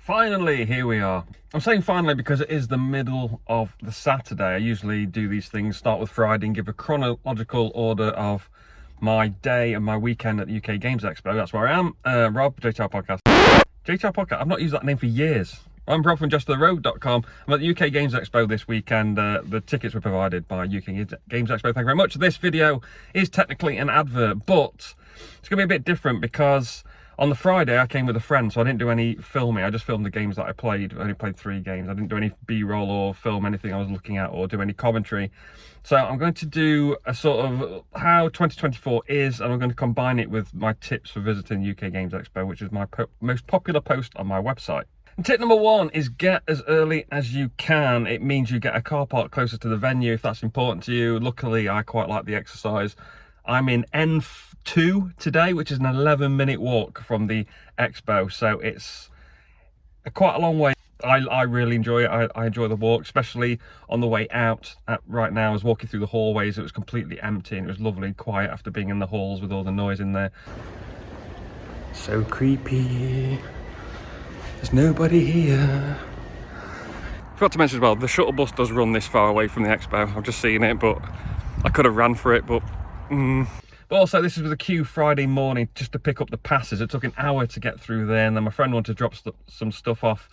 Finally, here we are. I'm saying finally because it is the middle of the Saturday. I usually do these things, start with Friday and give a chronological order of my day and my weekend at the UK Games Expo. That's where I am. Rob, JTR Podcast. JTR Podcast, I've not used that name for years. I'm Rob from JestaThaRogue.com. I'm at the UK Games Expo this weekend. The tickets were provided by UK Games Expo. Thank you very much. This video is technically an advert, but it's going to be a bit different because on the Friday I came with a friend, so I didn't do any filming. I just filmed the games that I played. I only played 3 games. I didn't do any B-roll or film anything I was looking at or do any commentary. So I'm going to do a sort of how 2024 is, and I'm going to combine it with my tips for visiting UK Games Expo, which is my most popular post on my website. And tip number 1 is get as early as you can. It means you get a car park closer to the venue if that's important to you. Luckily, I quite like the exercise. I'm in N2 today, which is an 11-minute walk from the expo, so it's quite a long way. I really enjoy it. I enjoy the walk, especially on the way out. Right now I was walking through the hallways. It was completely empty and it was lovely and quiet after being in the halls with all the noise in there. So creepy. There's nobody here. Forgot to mention as well, the shuttle bus does run this far away from the expo. I've just seen it, but I could have ran for it, but But also, this is with a queue Friday morning just to pick up the passes. It took an hour to get through there, and then my friend wanted to drop some stuff off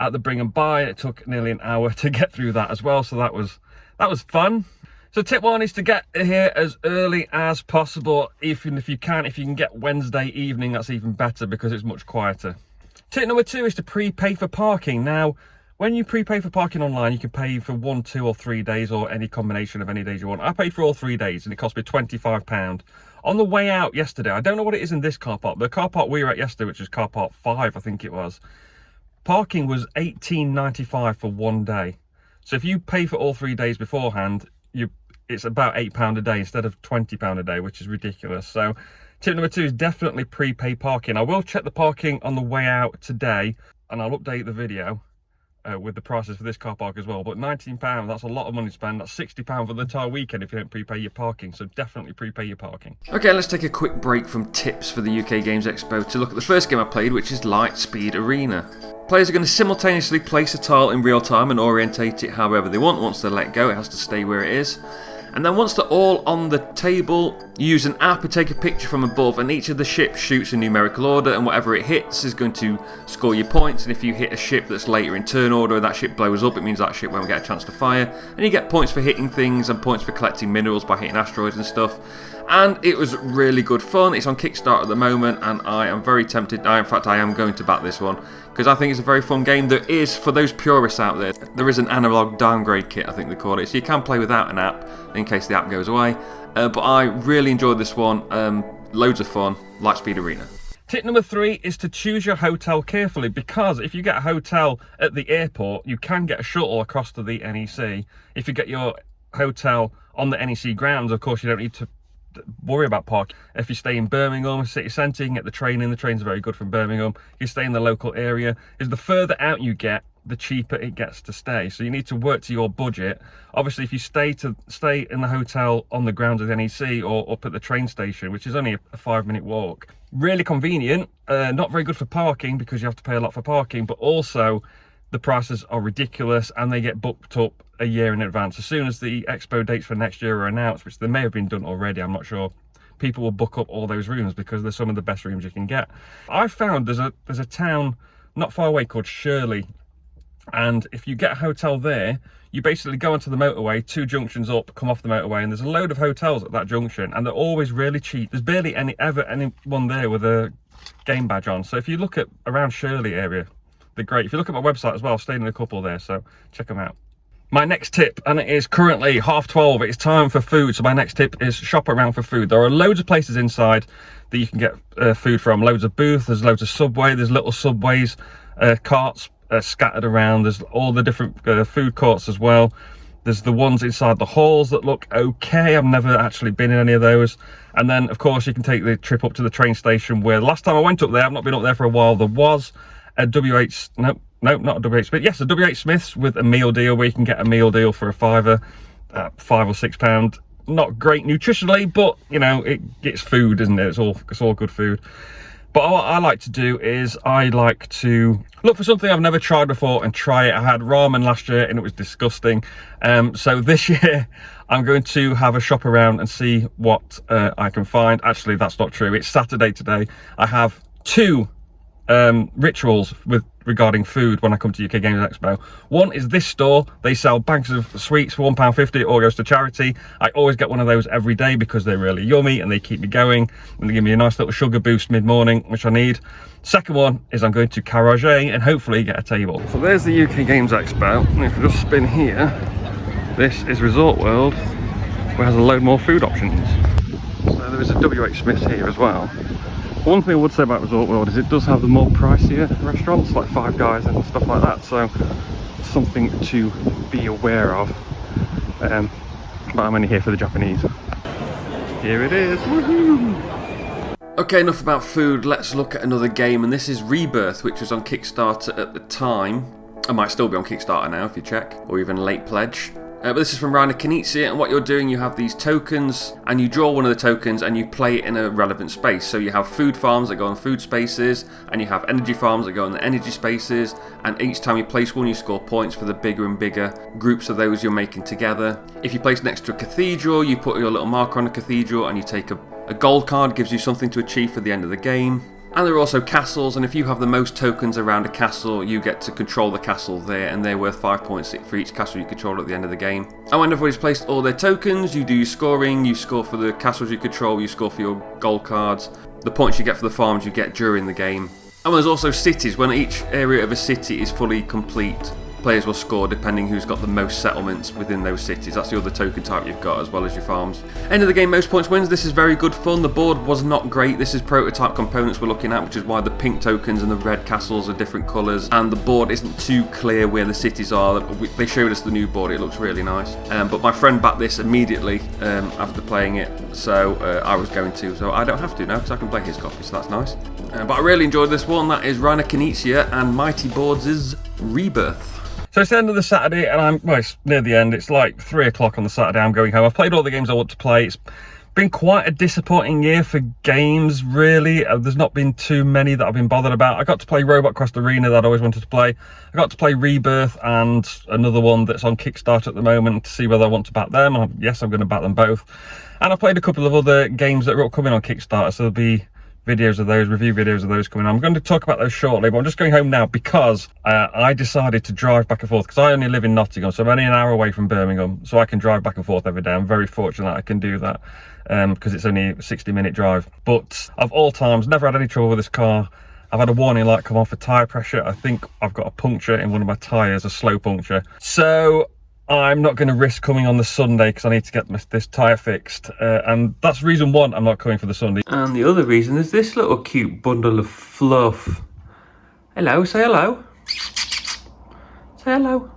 at the Bring and Buy. It took nearly an hour to get through that as well, so that was fun. So tip 1 is to get here as early as possible. Even if you can get Wednesday evening, that's even better because it's much quieter. Tip number 2 is to prepay for parking. Now, when you prepay for parking online, you can pay for 1, 2 or 3 days or any combination of any days you want. I paid for all 3 days and it cost me £25. On the way out yesterday, I don't know what it is in this car park, but the car park we were at yesterday, which was car park 5, I think it was, parking was £18.95 for 1 day. So if you pay for all 3 days beforehand, it's about £8 a day instead of £20 a day, which is ridiculous. So tip number 2 is definitely prepay parking. I will check the parking on the way out today and I'll update the video with the prices for this car park as well. But £19, that's a lot of money to spend. That's £60 for the entire weekend if you don't prepay your parking, so definitely prepay your parking. Okay, let's take a quick break from tips for the UK Games Expo to look at the first game I played, which is Lightspeed Arena. Players are going to simultaneously place a tile in real time and orientate it however they want. Once they let go, it has to stay where it is. And then once they're all on the table, you use an app and take a picture from above, and each of the ships shoots in numerical order, and whatever it hits is going to score you points. And if you hit a ship that's later in turn order and that ship blows up, it means that ship won't get a chance to fire. And you get points for hitting things and points for collecting minerals by hitting asteroids and stuff. And it was really good fun. It's on Kickstarter at the moment, and I am very tempted. In fact, I am going to back this one because I think it's a very fun game. There is, for those purists out there is an analog downgrade kit, I think they call it. So you can play without an app in case the app goes away. But I really enjoyed this one. Loads of fun. Lightspeed Arena. Tip number 3 is to choose your hotel carefully, because if you get a hotel at the airport, you can get a shuttle across to the NEC. If you get your hotel on the NEC grounds, of course, you don't need to worry about parking. If you stay in Birmingham city centre, you can get the train in. The trains are very good from Birmingham. You stay in the local area. Is the further out you get, the cheaper it gets to stay. So you need to work to your budget. Obviously, if you stay in the hotel on the grounds of the NEC or up at the train station, which is only a 5-minute walk, really convenient. Not very good for parking because you have to pay a lot for parking, but also the prices are ridiculous and they get booked up a year in advance. As soon as the expo dates for next year are announced, which they may have been done already, I'm not sure, people will book up all those rooms because they're some of the best rooms you can get. I found there's a town not far away called Shirley, and if you get a hotel there, you basically go onto the motorway, 2 junctions up, come off the motorway, and there's a load of hotels at that junction, and they're always really cheap. There's barely anyone there with a game badge on. So if you look at around Shirley area, they're great. If you look at my website as well, I've stayed in a couple there, so check them out. My next tip, and it is currently 12:30, it's time for food. So my next tip is shop around for food. There are loads of places inside that you can get food from. Loads of booths, there's loads of Subway, there's little Subways, carts scattered around. There's all the different food courts as well. There's the ones inside the halls that look okay. I've never actually been in any of those. And then, of course, you can take the trip up to the train station, where last time I went up there, I've not been up there for a while, there was a no, not a WH Smith. Yes, a WH Smith's with a meal deal where you can get a meal deal for a £5, £5 or £6. Not great nutritionally, but you know, it gets food, isn't it? It's all good food. But what I like to do is I like to look for something I've never tried before and try it. I had ramen last year and it was disgusting. So this year I'm going to have a shop around and see what I can find. Actually, that's not true. It's Saturday today. I have two rituals regarding food when I come to UK Games Expo. One is this store. They sell bags of sweets for £1.50. It all goes to charity. I always get one of those every day because they're really yummy and they keep me going and they give me a nice little sugar boost mid-morning, which I need. Second one is I'm going to CarAge and hopefully get a table. So there's the UK Games Expo, and if we just spin here, this is Resort World, where it has a load more food options. So there is a WH Smith's here as well. One thing I would say about Resort World is it does have the more pricier restaurants, like Five Guys and stuff like that, so something to be aware of. But I'm only here for the Japanese. Here it is, woohoo! Okay, enough about food, let's look at another game, and this is Rebirth, which was on Kickstarter at the time. It might still be on Kickstarter now if you check, or even late pledge. But this is from Reiner Knizia, and what you're doing, you have these tokens, and you draw one of the tokens and you play it in a relevant space. So you have food farms that go on food spaces, and you have energy farms that go on the energy spaces, and each time you place one you score points for the bigger and bigger groups of those you're making together. If you place next to a cathedral, you put your little marker on a cathedral and you take a gold card, gives you something to achieve for the end of the game. And there are also castles, and if you have the most tokens around a castle, you get to control the castle there, and they're worth 5 points for each castle you control at the end of the game. And when everybody's placed all their tokens, you do your scoring, you score for the castles you control, you score for your gold cards. The points you get for the farms you get during the game. And there's also cities. When each area of a city is fully complete, players will score depending who's got the most settlements within those cities. That's the other token type you've got, as well as your farms. End of the game, most points wins. This is very good fun. The board was not great. This is prototype components we're looking at, which is why the pink tokens and the red castles are different colours, and the board isn't too clear where the cities are. They showed us the new board. It looks really nice. But my friend backed this immediately after playing it, so I was going to. So I don't have to now because I can play his copy, so that's nice. But I really enjoyed this one. That is Reiner Knizia and Mighty Boards' Rebirth. So it's the end of the Saturday, and it's near the end. It's like 3 o'clock on the Saturday. I'm going home. I've played all the games I want to play. It's been quite a disappointing year for games, really. There's not been too many that I've been bothered about. I got to play Robot Quest Arena that I always wanted to play. I got to play Rebirth and another one that's on Kickstarter at the moment to see whether I want to back them. Yes, I'm going to back them both. And I played a couple of other games that are upcoming on Kickstarter, so there'll be videos of those, review videos of those coming on. I'm going to talk about those shortly, but I'm just going home now because I decided to drive back and forth, because I only live in Nottingham, so I'm only an hour away from Birmingham, so I can drive back and forth every day. I'm very fortunate I can do that because it's only a 60-minute drive. But of all times, never had any trouble with this car. I've had a warning light come on for tyre pressure. I think I've got a puncture in one of my tyres, a slow puncture. So I'm not going to risk coming on the Sunday because I need to get this tyre fixed. And that's reason one I'm not coming for the Sunday. And the other reason is this little cute bundle of fluff. Hello, say hello. Say hello.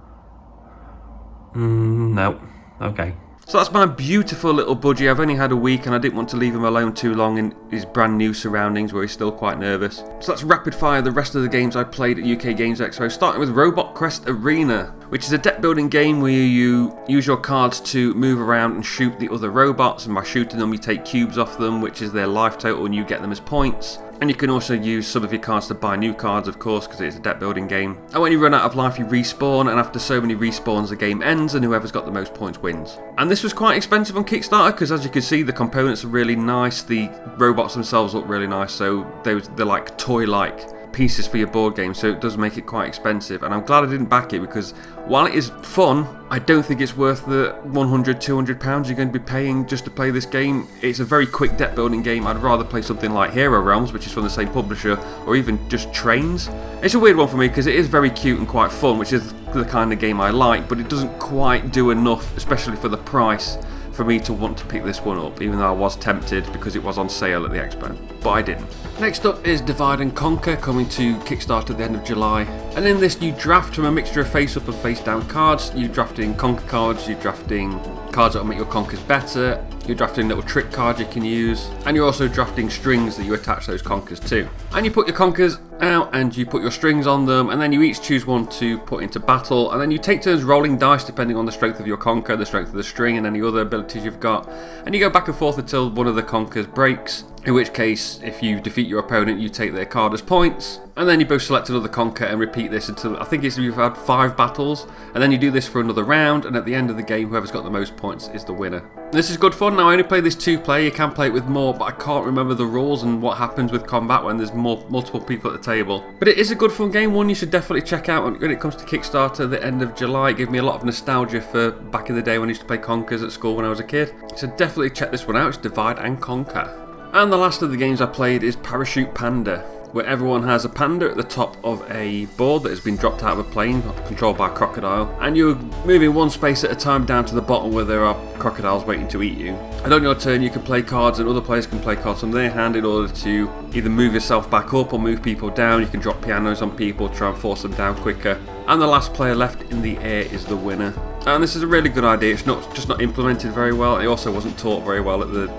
No. Okay. So that's my beautiful little budgie. I've only had a week and I didn't want to leave him alone too long in his brand new surroundings where he's still quite nervous. So let's rapid fire the rest of the games I played at UK Games Expo, starting with Robot Quest Arena, which is a deck building game where you use your cards to move around and shoot the other robots, and by shooting them you take cubes off them, which is their life total, and you get them as points. And you can also use some of your cards to buy new cards, of course, because it's a deck building game. And when you run out of life you respawn, and after so many respawns the game ends and whoever's got the most points wins. And this was quite expensive on Kickstarter because, as you can see, the components are really nice, the robots themselves look really nice, so they're like toy-like pieces for your board game, so it does make it quite expensive. And I'm glad I didn't back it, because while it is fun, I don't think it's worth the £100-200 you're going to be paying just to play this game. It's a very quick deck building game. I'd rather play something like Hero Realms, which is from the same publisher, or even just Trains. It's a weird one for me because it is very cute and quite fun, which is the kind of game I like, but it doesn't quite do enough, especially for the price, for me to want to pick this one up, even though I was tempted because it was on sale at the expo, but I didn't. Next up is Divide and Conquer, coming to Kickstarter at the end of July. And in this new draft, from a mixture of face-up and face-down cards, you're drafting Conker cards, you're drafting cards that will make your Conkers better, you're drafting little trick cards you can use, and you're also drafting strings that you attach those Conkers to. And you put your Conkers out and you put your strings on them, and then you each choose one to put into battle, and then you take turns rolling dice depending on the strength of your conker, the strength of the string, and any other abilities you've got, and you go back and forth until one of the conkers breaks, in which case if you defeat your opponent you take their card as points, and then you both select another conker and repeat this until I think you've had 5 battles, and then you do this for another round, and at the end of the game whoever's got the most points is the winner. This is good fun. Now I only play this 2-player, you can play it with more, but I can't remember the rules and what happens with combat when there's multiple people at the table. But it is a good fun game, one you should definitely check out when it comes to Kickstarter at the end of July. It gave me a lot of nostalgia for back in the day when I used to play Conkers at school when I was a kid. So definitely check this one out, it's Divide and Conquer. And the last of the games I played is Parachute Panda, where everyone has a panda at the top of a board that has been dropped out of a plane controlled by a crocodile, and you're moving one space at a time down to the bottom where there are crocodiles waiting to eat you. And on your turn you can play cards, and other players can play cards from their hand in order to either move yourself back up or move people down. You can drop pianos on people, try and force them down quicker, and the last player left in the air is the winner. And this is a really good idea. It's just not implemented very well. It also wasn't taught very well at the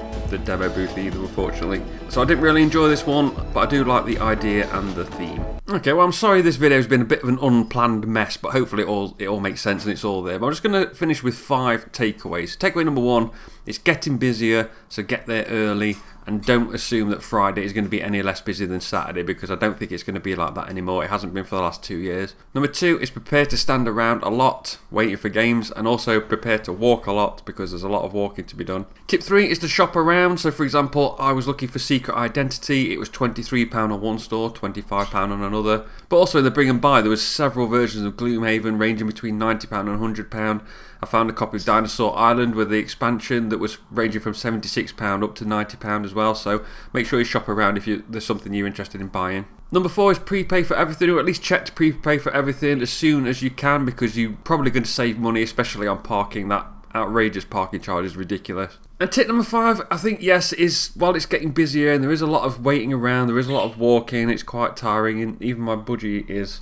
demo booth either, unfortunately. So I didn't really enjoy this one, but I do like the idea and the theme. Okay, well I'm sorry this video has been a bit of an unplanned mess, but hopefully it all makes sense and it's all there. But I'm just going to finish with 5 takeaways. Takeaway number 1, it's getting busier, so get there early. And don't assume that Friday is going to be any less busy than Saturday, because I don't think it's going to be like that anymore. It hasn't been for the last 2 years. Number 2 is prepare to stand around a lot waiting for games, and also prepare to walk a lot because there's a lot of walking to be done. Tip 3 is to shop around. So for example, I was looking for Secret Identity. It was £23 on one store, £25 on another. But also in the Bring and Buy there was several versions of Gloomhaven ranging between £90 and £100. I found a copy of Dinosaur Island with the expansion that was ranging from £76 up to £90 as well, so make sure you shop around if there's something you're interested in buying. Number 4 is prepay for everything, or at least check to prepay for everything as soon as you can, because you're probably going to save money, especially on parking. That outrageous parking charge is ridiculous. And tip number 5, I think, yes, is while it's getting busier and there is a lot of waiting around, there is a lot of walking, it's quite tiring, and even my budgie is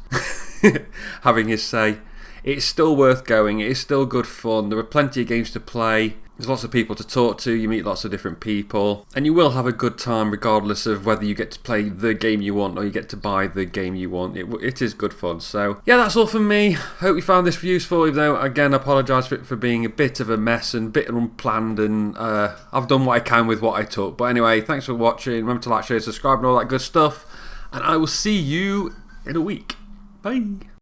having his say. It's still worth going, it is still good fun, there are plenty of games to play, there's lots of people to talk to, you meet lots of different people, and you will have a good time regardless of whether you get to play the game you want or you get to buy the game you want. It is good fun. So yeah, that's all from me. Hope you found this useful, even though again I apologise for being a bit of a mess and a bit unplanned, and I've done what I can with what I took. But anyway, thanks for watching, remember to like, share, subscribe and all that good stuff, and I will see you in a week. Bye.